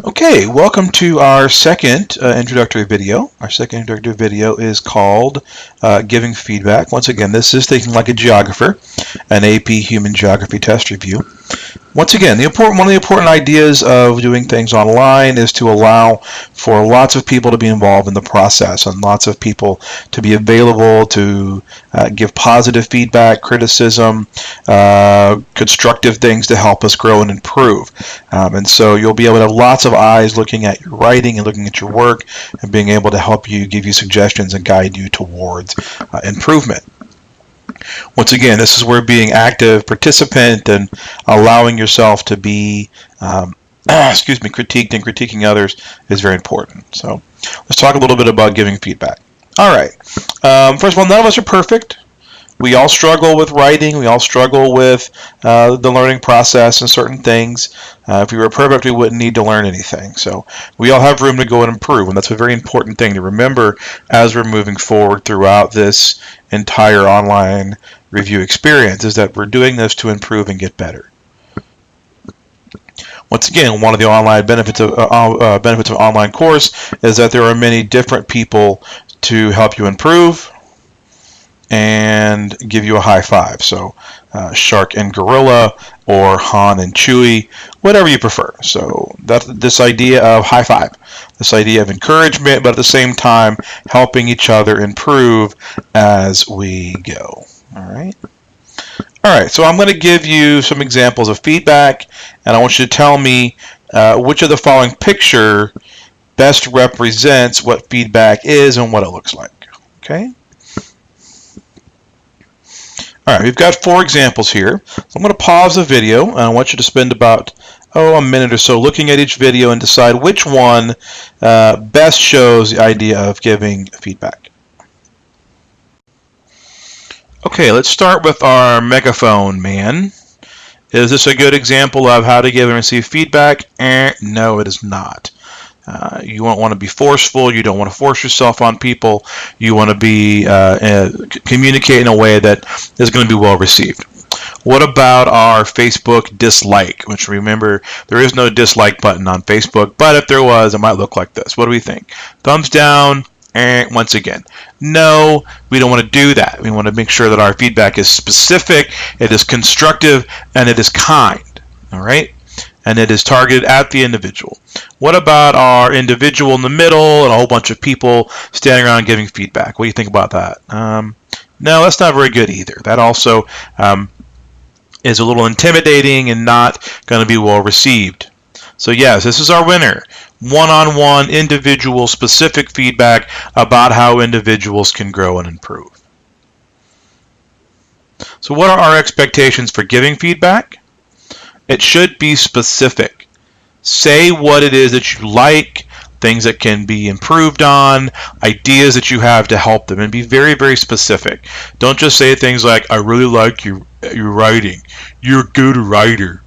Okay, welcome to our second introductory video. Our second introductory video is called Giving Feedback. Once again, this is Thinking Like a Geographer, an AP Human Geography test review. Once again, one of the important ideas of doing things online is to allow for lots of people to be involved in the process and lots of people to be available to give positive feedback, criticism, constructive things to help us grow and improve. And so you'll be able to have lots of eyes looking at your writing and looking at your work and being able to help you, give you suggestions and guide you towards improvement. Once again, this is where being active participant and allowing yourself to be critiqued and critiquing others is very important. So let's talk a little bit about giving feedback. All right. First of all, none of us are perfect. We all struggle with writing. We all struggle with the learning process and certain things. If we were perfect, we wouldn't need to learn anything. So we all have room to go and improve, and that's a very important thing to remember as we're moving forward throughout this entire online review experience, is that we're doing this to improve and get better. Once again, one of the online benefits of online course is that there are many different people to help you improve and give you a high five. So Shark and Gorilla, or Han and Chewie, whatever you prefer. So that's this idea of high five, this idea of encouragement, but at the same time helping each other improve as we go. All right. All right, so I'm going to give you some examples of feedback, and I want you to tell me which of the following picture best represents what feedback is and what it looks like. Okay. All right, we've got 4 examples here. So I'm going to pause the video, and I want you to spend about a minute or so looking at each video and decide which one best shows the idea of giving feedback. Okay, let's start with our megaphone man. Is this a good example of how to give and receive feedback? No, it is not. You don't want to be forceful. You don't want to force yourself on people. You want to be communicate in a way that is going to be well received. What about our Facebook dislike? Which, remember, there is no dislike button on Facebook, but if there was, it might look like this. What do we think? Thumbs down. Once again, no, we don't want to do that. We want to make sure that our feedback is specific, it is constructive, and it is kind. All right? And it is targeted at the individual. What about our individual in the middle and a whole bunch of people standing around giving feedback? What do you think about that? No, that's not very good either. That also is a little intimidating and not going to be well received. So yes, this is our winner. One-on-one, individual, specific feedback about how individuals can grow and improve. So what are our expectations for giving feedback? It should be specific. Say what it is that you like, things that can be improved on, ideas that you have to help them, and be very, very specific. Don't just say things like, I really like your writing. You're a good writer.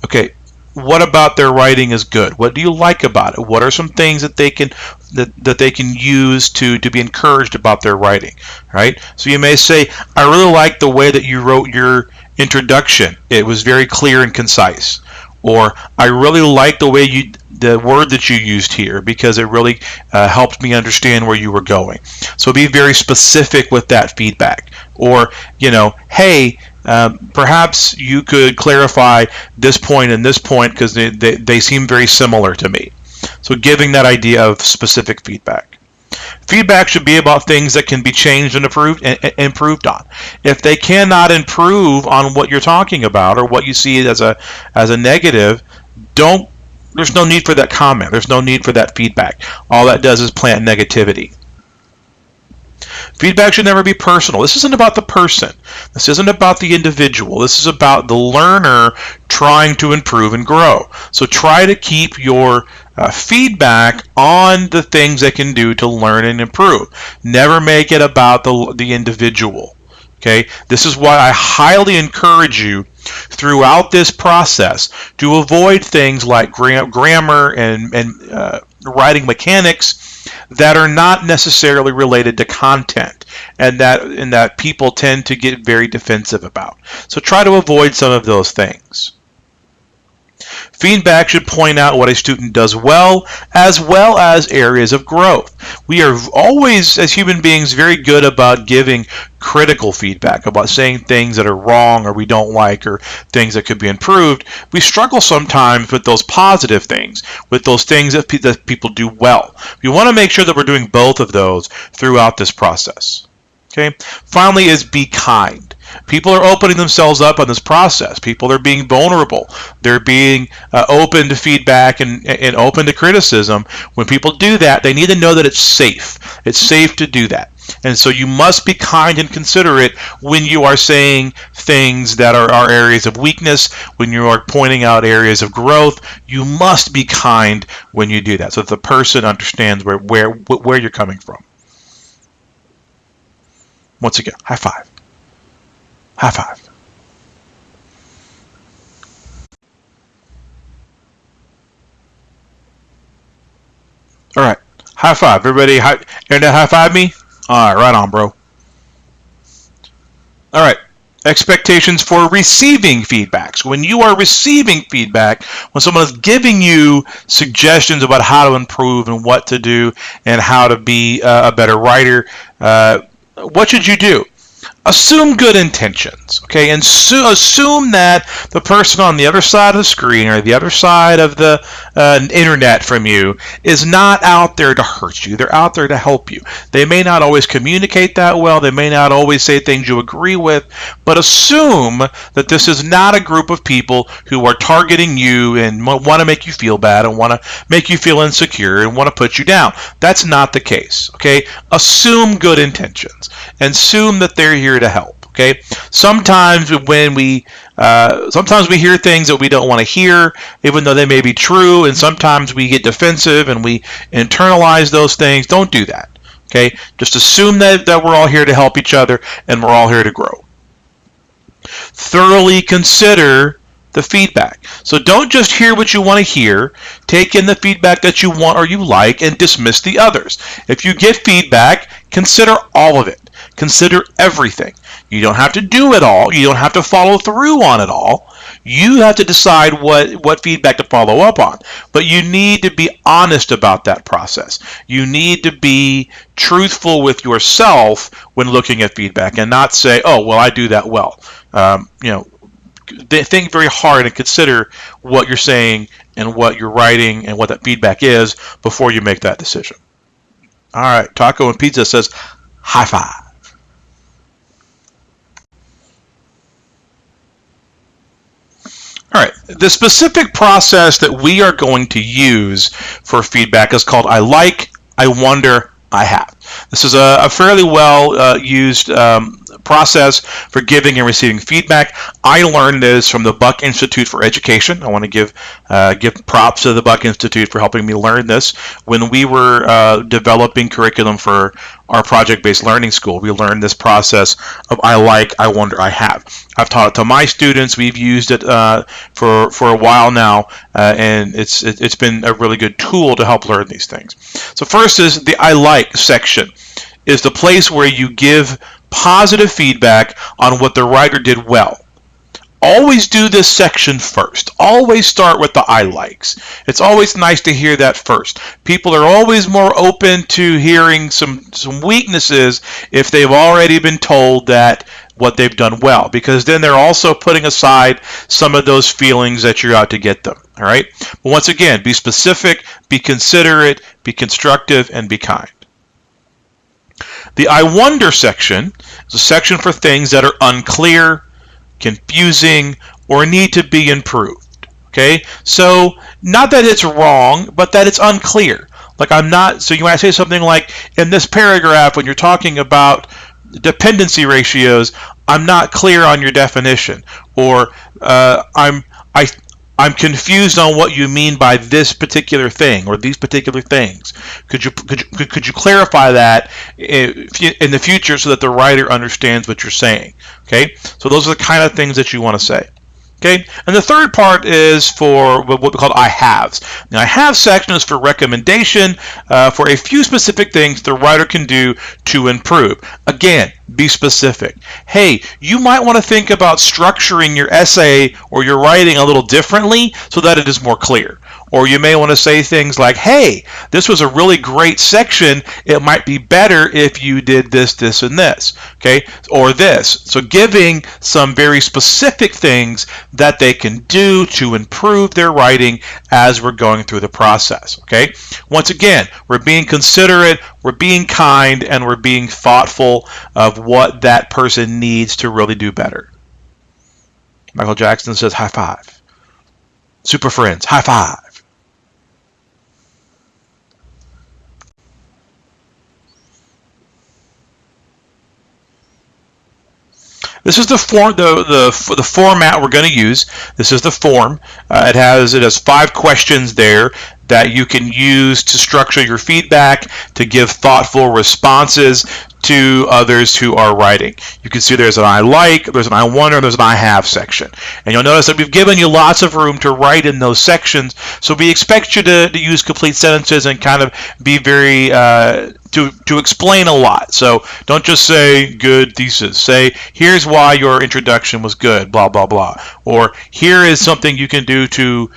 Okay, what about their writing is good? What do you like about it? What are some things that they can use to be encouraged about their writing, right? So you may say, I really like the way that you wrote your introduction. It was very clear and concise. Or I really like the way the word that you used here, because it really helped me understand where you were going. So be very specific with that feedback. Or, hey, perhaps you could clarify this point and this point because they seem very similar to me. So giving that idea of specific feedback. Feedback should be about things that can be changed and improved on. If they cannot improve on what you're talking about or what you see as a negative, there's no need for that comment. There's no need for that feedback. All that does is plant negativity. Feedback should never be personal. This isn't about the person. This isn't about the individual. This is about the learner trying to improve and grow. So try to keep your feedback on the things they can do to learn and improve. Never make it about the individual. Okay? This is why I highly encourage you throughout this process to avoid things like grammar and writing mechanics that are not necessarily related to content and that people tend to get very defensive about. So try to avoid some of those things. Feedback should point out what a student does well as areas of growth. We are always, as human beings, very good about giving critical feedback, about saying things that are wrong or we don't like or things that could be improved. We struggle sometimes with those positive things, with those things that people do well. We want to make sure that we're doing both of those throughout this process. Okay. Finally is be kind. People are opening themselves up on this process. People are being vulnerable. They're being open to feedback and open to criticism. When people do that, they need to know that it's safe. It's safe to do that. And so you must be kind and considerate when you are saying things that are areas of weakness, when you are pointing out areas of growth. You must be kind when you do that so that the person understands where you're coming from. Once again, high five. High five. All right. High five. Everybody, internet high five me? All right, right on, bro. All right. Expectations for receiving feedbacks. When you are receiving feedback, when someone is giving you suggestions about how to improve and what to do and how to be a better writer, what should you do? Assume good intentions, okay? And assume that the person on the other side of the screen or the other side of the internet from you is not out there to hurt you. They're out there to help you. They may not always communicate that well. They may not always say things you agree with, but assume that this is not a group of people who are targeting you and want to make you feel bad and want to make you feel insecure and want to put you down. That's not the case, okay? Assume good intentions and assume that they're here to help. Okay. Sometimes when we hear things that we don't want to hear, even though they may be true, and sometimes we get defensive and we internalize those things. Don't do that. Okay. Just assume that we're all here to help each other and we're all here to grow. Thoroughly consider the feedback. So don't just hear what you want to hear. Take in the feedback that you want or you like and dismiss the others. If you get feedback, consider all of it. Consider everything. You don't have to do it all. You don't have to follow through on it all. You have to decide what feedback to follow up on. But you need to be honest about that process. You need to be truthful with yourself when looking at feedback and not say, oh, well, I do that well. Think very hard and consider what you're saying and what you're writing and what that feedback is before you make that decision. All right, Taco and Pizza says, high five. All right, the specific process that we are going to use for feedback is called I like, I wonder, I have. This is a fairly well used process for giving and receiving feedback. I learned this from the Buck Institute for Education. I want to give props to the Buck Institute for helping me learn this. When we were developing curriculum for our project-based learning school, we learned this process of I like, I wonder, I have. I've taught it to my students. We've used it for a while now, and it's been a really good tool to help learn these things. So first is the I like section. Is the place where you give positive feedback on what the writer did well. Always do this section first. Always start with the I likes. It's always nice to hear that first. People are always more open to hearing some weaknesses if they've already been told that what they've done well, because then they're also putting aside some of those feelings that you're out to get them. All right? But once again, be specific, be considerate, be constructive, and be kind. The I wonder section is a section for things that are unclear, confusing, or need to be improved. Okay? So, not that it's wrong, but that it's unclear. So you might say something like, in this paragraph, when you're talking about dependency ratios, I'm not clear on your definition, or I'm confused on what you mean by this particular thing or these particular things. Could you clarify that in the future so that the writer understands what you're saying? Okay, so those are the kind of things that you want to say. Okay, and the third part is for what we call I haves. The I have section is for recommendation for a few specific things the writer can do to improve. Again, be specific. Hey, you might want to think about structuring your essay or your writing a little differently so that it is more clear. Or you may want to say things like, hey, this was a really great section. It might be better if you did this, this, and this, okay? Or this. So giving some very specific things that they can do to improve their writing as we're going through the process, okay? Once again, we're being considerate, we're being kind, and we're being thoughtful of what that person needs to really do better. Michael Jackson says high five. Super Friends, high five. This is the form, the format we're going to use. This is the form. It has 5 questions there that you can use to structure your feedback, to give thoughtful responses to others who are writing. You can see there's an I like, there's an I wonder, and there's an I have section. And you'll notice that we've given you lots of room to write in those sections, so we expect you to use complete sentences and kind of be very to explain a lot. So don't just say good thesis. Say, here's why your introduction was good, blah, blah, blah. Or here is something you can do to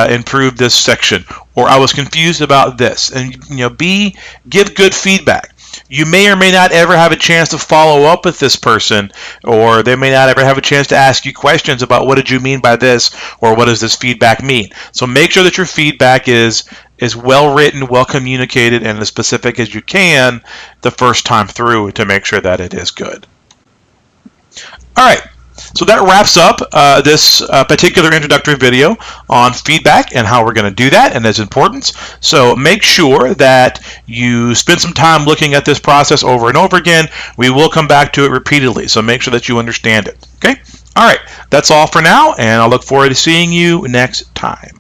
improve this section. Or I was confused about this. And give good feedback. You may or may not ever have a chance to follow up with this person, or they may not ever have a chance to ask you questions about what did you mean by this, or what does this feedback mean. So make sure that your feedback is well written, well communicated, and as specific as you can the first time through to make sure that it is good. All right. So that wraps up this particular introductory video on feedback and how we're going to do that and its importance. So make sure that you spend some time looking at this process over and over again. We will come back to it repeatedly, so make sure that you understand it. Okay? All right, that's all for now, and I look forward to seeing you next time.